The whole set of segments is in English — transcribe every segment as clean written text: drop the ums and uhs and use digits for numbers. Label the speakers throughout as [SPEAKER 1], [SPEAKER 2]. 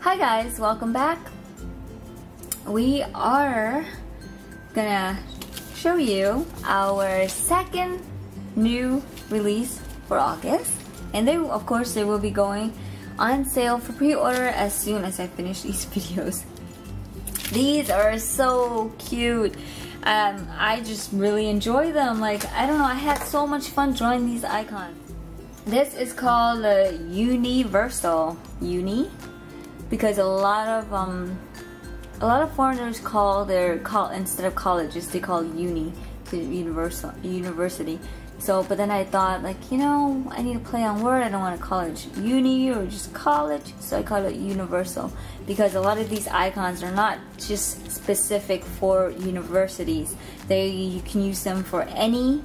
[SPEAKER 1] Hi guys, welcome back. We are gonna show you our second new release for August, and they of course they will be going on sale for pre-order as soon as I finish these videos. These are so cute. I just really enjoy them. Like, I don't know, I had so much fun drawing these icons. This is called the UNI-versal. Uni, because a lot of foreigners instead of colleges, they call uni to university. So, but then I thought, like, you know, I need to play on word. I don't want to call it uni or just college, so I call it universal, because a lot of these icons are not just specific for universities. You can use them for any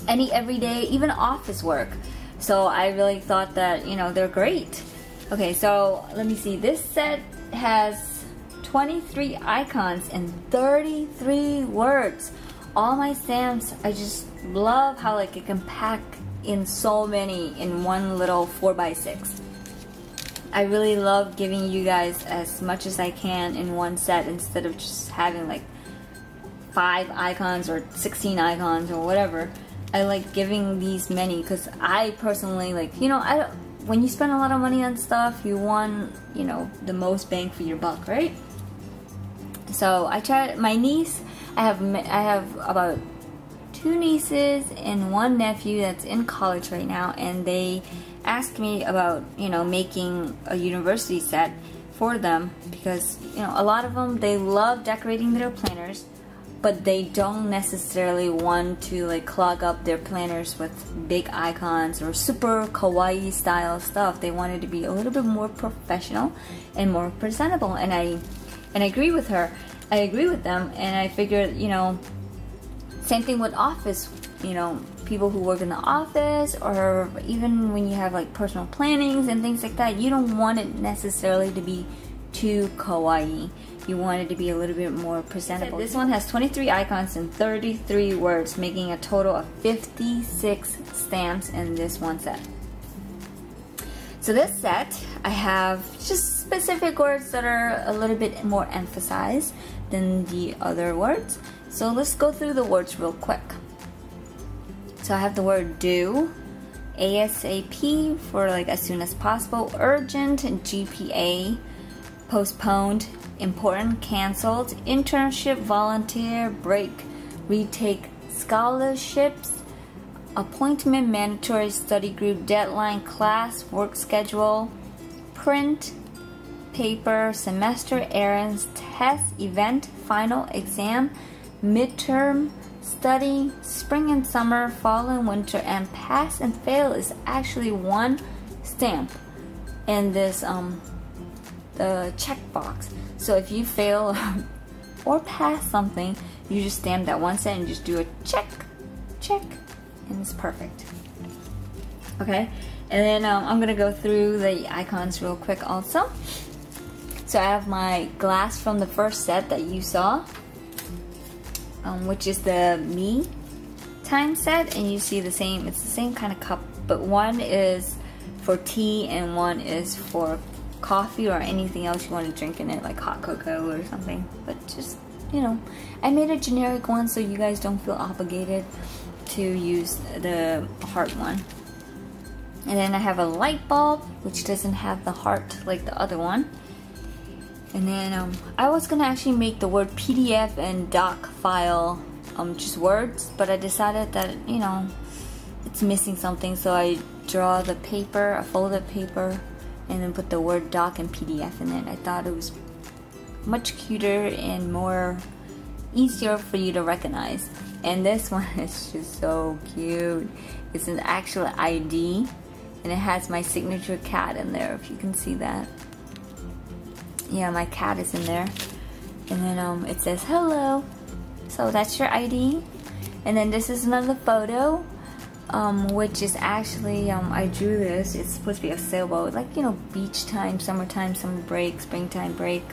[SPEAKER 1] everyday, even office work. So I really thought that, you know, they're great. Okay, so let me see. This set has 23 icons and 33 words. All my stamps, I just love how like it can pack in so many in one little 4x6. I really love giving you guys as much as I can in one set instead of just having like 5 icons or 16 icons or whatever. I like giving these many because I personally, like, you know, when you spend a lot of money on stuff, you want, you know, the most bang for your buck, right? So I tried. My niece, I have about 2 nieces and 1 nephew that's in college right now, and they asked me about, you know, making a university set for them, because, you know, a lot of them, they love decorating their planners, but they don't necessarily want to like clog up their planners with big icons or super kawaii style stuff. They want it to be a little bit more professional and more presentable, and I agree with her. I agree with them, and I figured, you know, same thing with office, you know, people who work in the office, or even when you have like personal plannings and things like that, you don't want it necessarily to be too kawaii. You want it to be a little bit more presentable. This one has 23 icons and 33 words, making a total of 56 stamps in this one set. So this set, I have just specific words that are a little bit more emphasized than the other words. So let's go through the words real quick. So I have the word due, ASAP for like as soon as possible, urgent, GPA, postponed, important, cancelled, internship, volunteer, break, retake, scholarships, appointment, mandatory, study group, deadline, class, work schedule, print, paper, semester, errands, test, event, final, exam, midterm, study, spring and summer, fall and winter, and pass and fail is actually one stamp in this the checkbox. So if you fail or pass something, you just stamp that one set and just do a check, and it's perfect. Okay, and then I'm gonna go through the icons real quick also. So I have my glass from the first set that you saw, which is the Me Time set, and you see the same, it's the same kind of cup, but one is for tea and one is for coffee or anything else you want to drink in it, like hot cocoa or something. But just, you know, I made a generic one so you guys don't feel obligated to use the heart one. And then I have a light bulb, which doesn't have the heart like the other one. And then I was gonna actually make the word PDF and doc file just words, but I decided that, you know, it's missing something, so I draw the paper, a folded paper, and then put the word doc and PDF in it. I thought it was much cuter and more easier for you to recognize. And this one is just so cute. It's an actual ID, and it has my signature cat in there, if you can see that. Yeah, my cat is in there. And then it says hello. So that's your ID. And then this is another photo, which is actually, I drew this. It's supposed to be a sailboat, like, you know, beach time, summertime, summer break, springtime break,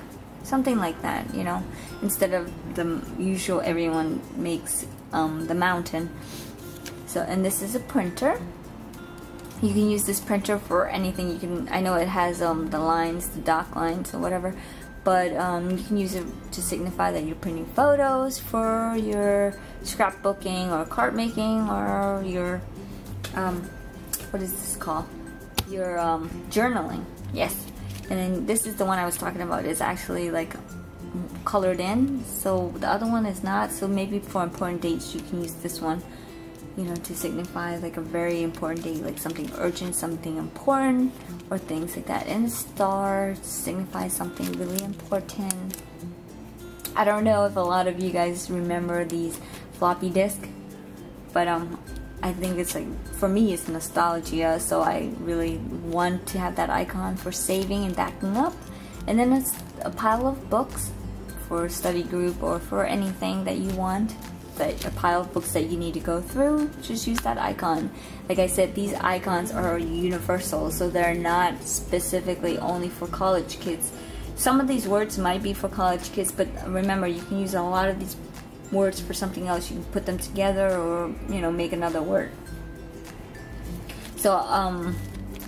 [SPEAKER 1] something like that, you know, instead of the usual everyone makes the mountain. So, and this is a printer. You can use this printer for anything. You can, I know it has the lines, the dock lines or whatever, but you can use it to signify that you're printing photos for your scrapbooking or card making or your what is this called? Your journaling. Yes. And then this is the one I was talking about. It's actually like colored in, so the other one is not. So maybe for important dates you can use this one, you know, to signify like a very important date, like something urgent, something important, or things like that. And the star signifies something really important. I don't know if a lot of you guys remember these floppy disk, but I think it's like, for me it's nostalgia, so I really want to have that icon for saving and backing up. And then it's a pile of books for a study group or for anything that you want, that a pile of books that you need to go through. Just use that icon. Like I said, these icons are universal, so they're not specifically only for college kids. Some of these words might be for college kids, but remember, you can use a lot of these words for something else. You can put them together or, you know, make another word. So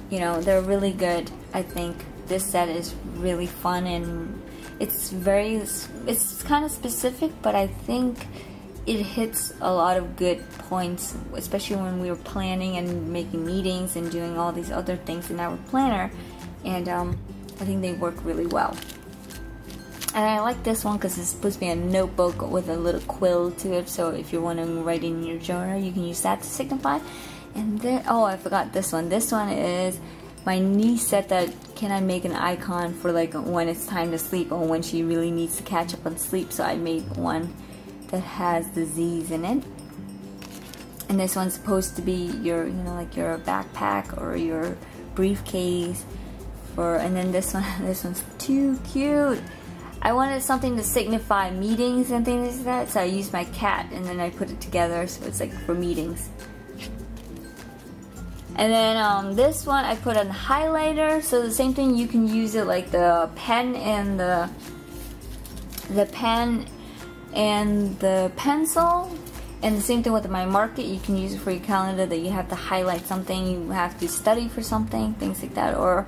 [SPEAKER 1] you know, they're really good. I think this set is really fun, and it's kind of specific, but I think it hits a lot of good points, especially when we were planning and making meetings and doing all these other things in our planner. And I think they work really well. And I like this one because it's supposed to be a notebook with a little quill to it, so if you want to write in your journal, you can use that to signify. And then, oh, I forgot this one. This one is, my niece said that, can I make an icon for like when it's time to sleep or when she really needs to catch up on sleep, so I made one that has the Z's in it. And this one's supposed to be your, you know, like your backpack or your briefcase. And then this one's too cute. I wanted something to signify meetings and things like that, so I used my cat and then I put it together, so it's like for meetings. And then this one I put an highlighter, so the same thing, you can use it like the pen and the pen and the pencil. And the same thing with my market, you can use it for your calendar, that you have to highlight something, you have to study for something, things like that, or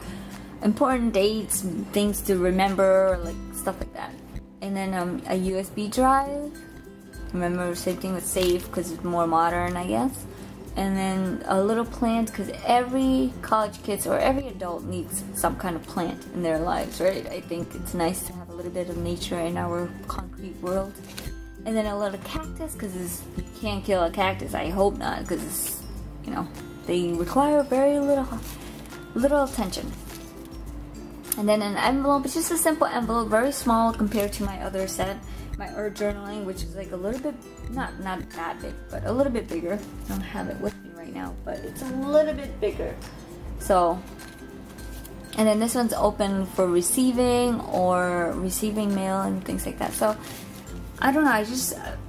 [SPEAKER 1] important dates, things to remember, like stuff like that. And then a USB drive. Remember, same thing with save because it's more modern, I guess. And then a little plant, because every college kid or every adult needs some kind of plant in their lives, right? I think it's nice to have a little bit of nature in our concrete world. And then a little cactus, because you can't kill a cactus. I hope not, because you know, they require very little attention. And then an envelope. It's just a simple envelope, very small compared to my other set, my Earth journaling, which is like a little bit, not that big, but a little bit bigger. I don't have it with me right now, but it's a little bit bigger. So, and then this one's open for receiving or receiving mail and things like that. So I don't know,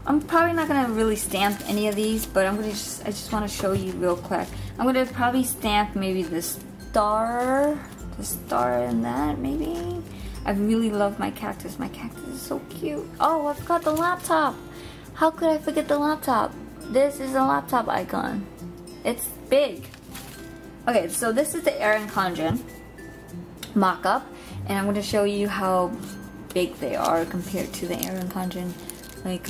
[SPEAKER 1] I'm probably not gonna really stamp any of these, but I just want to show you real quick. I'm gonna probably stamp maybe the star in that, maybe. I really love my cactus. My cactus is so cute. Oh, I forgot the laptop. How could I forget the laptop? This is a laptop icon. It's big. Okay, so this is the Erin Condren mock-up, and I'm going to show you how big they are compared to the Erin Condren. Like,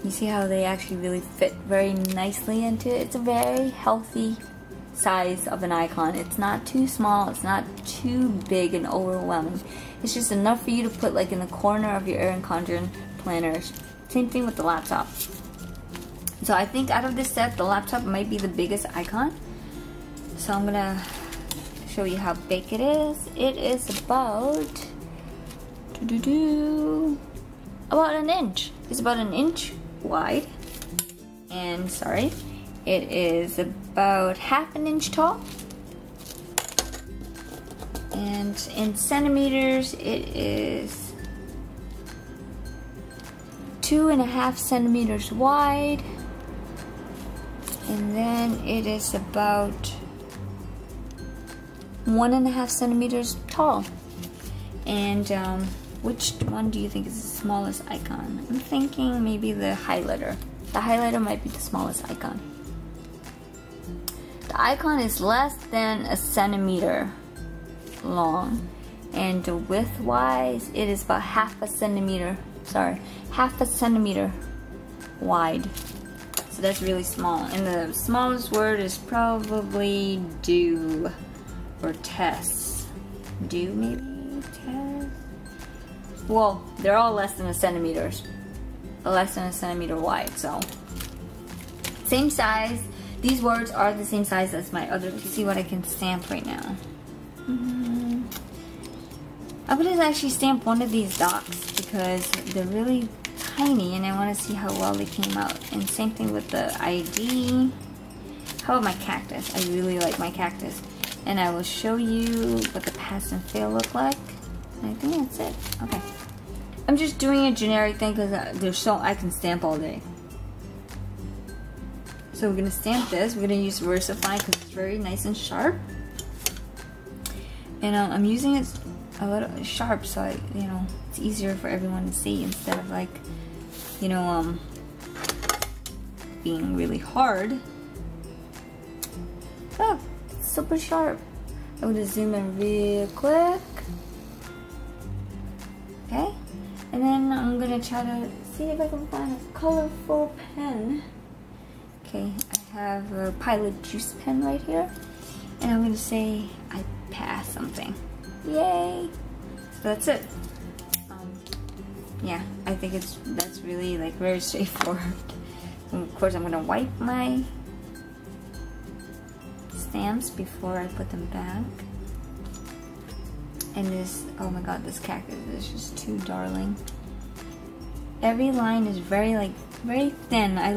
[SPEAKER 1] you see how they actually really fit very nicely into it. It's a very healthy size of an icon. It's not too small, it's not too big and overwhelming. It's just enough for you to put like in the corner of your Erin Condren planner. Same thing with the laptop. So I think out of this set, the laptop might be the biggest icon. So I'm gonna show you how big it is. It is about an inch. It's about an inch wide, and sorry, it is about half an inch tall, and in centimeters it is 2.5 centimeters wide, and then it is about 1.5 centimeters tall. And which one do you think is the smallest icon? I'm thinking maybe the highlighter. The highlighter might be the smallest icon. The icon is less than a centimeter long, and width wise it is about half a centimeter wide. So that's really small, and the smallest word is probably do or test. Do, maybe? Test? Well, they're all less than a centimeter wide, so same size. These words are the same size as my other. Let's see what I can stamp right now. I'm gonna actually stamp one of these docs because they're really tiny and I want to see how well they came out. And same thing with the ID. How about my cactus? I really like my cactus. And I will show you what the pass and fail look like. And I think that's it. Okay. I'm just doing a generic thing because I can stamp all day. So we're gonna stamp this. We're gonna use VersaFine because it's very nice and sharp. And I'm using it a little sharp so it's easier for everyone to see instead of like, being really hard. Oh, it's super sharp. I'm gonna zoom in real quick. Okay, and then I'm gonna try to see if I can find a colorful pen. Okay, I have a Pilot Juice pen right here, and I'm gonna say I pass something. Yay! So that's it. Yeah, I think that's really like very straightforward. And of course, I'm gonna wipe my stamps before I put them back. And this, oh my god, this cactus is just too darling. Every line is very thin. I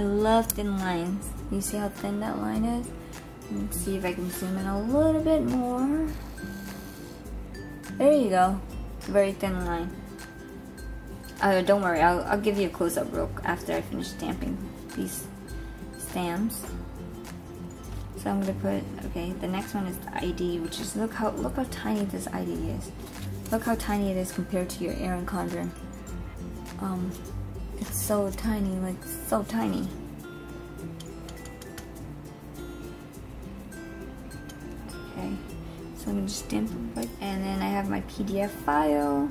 [SPEAKER 1] love thin lines. You see how thin that line is? Let's see if I can zoom in a little bit more. There you go. Very thin line. Don't worry, I'll give you a close-up after I finish stamping these stamps. So I'm gonna put, okay, the next one is the ID, which is, look how tiny this ID is. Look how tiny it is compared to your Erin Condren. It's so tiny, like so tiny. Okay, so I'm gonna just stamp it right, and then I have my PDF file.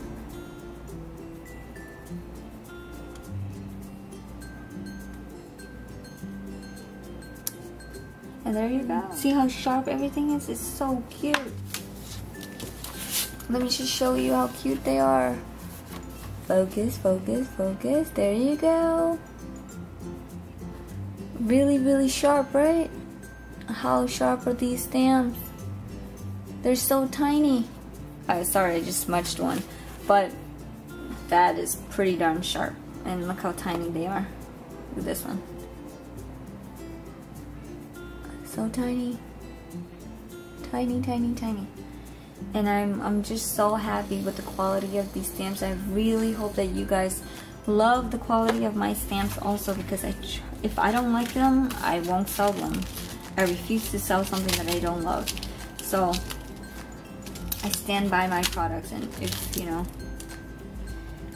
[SPEAKER 1] And there you go. See how sharp everything is? It's so cute. Let me just show you how cute they are. Focus, focus, focus. There you go. Really, really sharp, right? How sharp are these stamps? They're so tiny. Sorry, I just smudged one. But that is pretty darn sharp. And look how tiny they are. Look at this one. So tiny, tiny, tiny, tiny. And I'm just so happy with the quality of these stamps. I really hope that you guys love the quality of my stamps also, because if I don't like them, I won't sell them. I refuse to sell something that I don't love. So I stand by my products, and if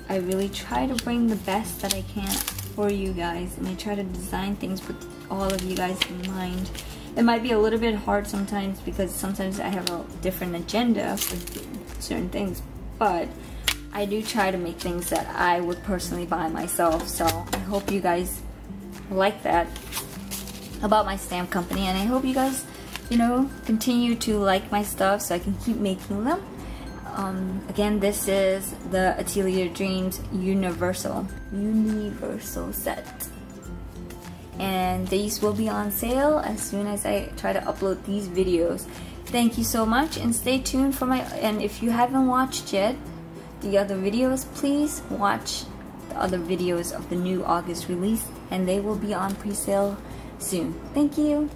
[SPEAKER 1] I really try to bring the best that I can for you guys, and I try to design things with all of you guys in mind. It might be a little bit hard sometimes because sometimes I have a different agenda for certain things, but I do try to make things that I would personally buy myself. So I hope you guys like that about my stamp company, and I hope you guys, continue to like my stuff so I can keep making them. Again, this is the Atelier Dreams UNI-versal set. And these will be on sale as soon as I try to upload these videos. Thank you so much, and stay tuned for and if you haven't watched yet the other videos, please watch the other videos of the new August release, and they will be on pre-sale soon. Thank you.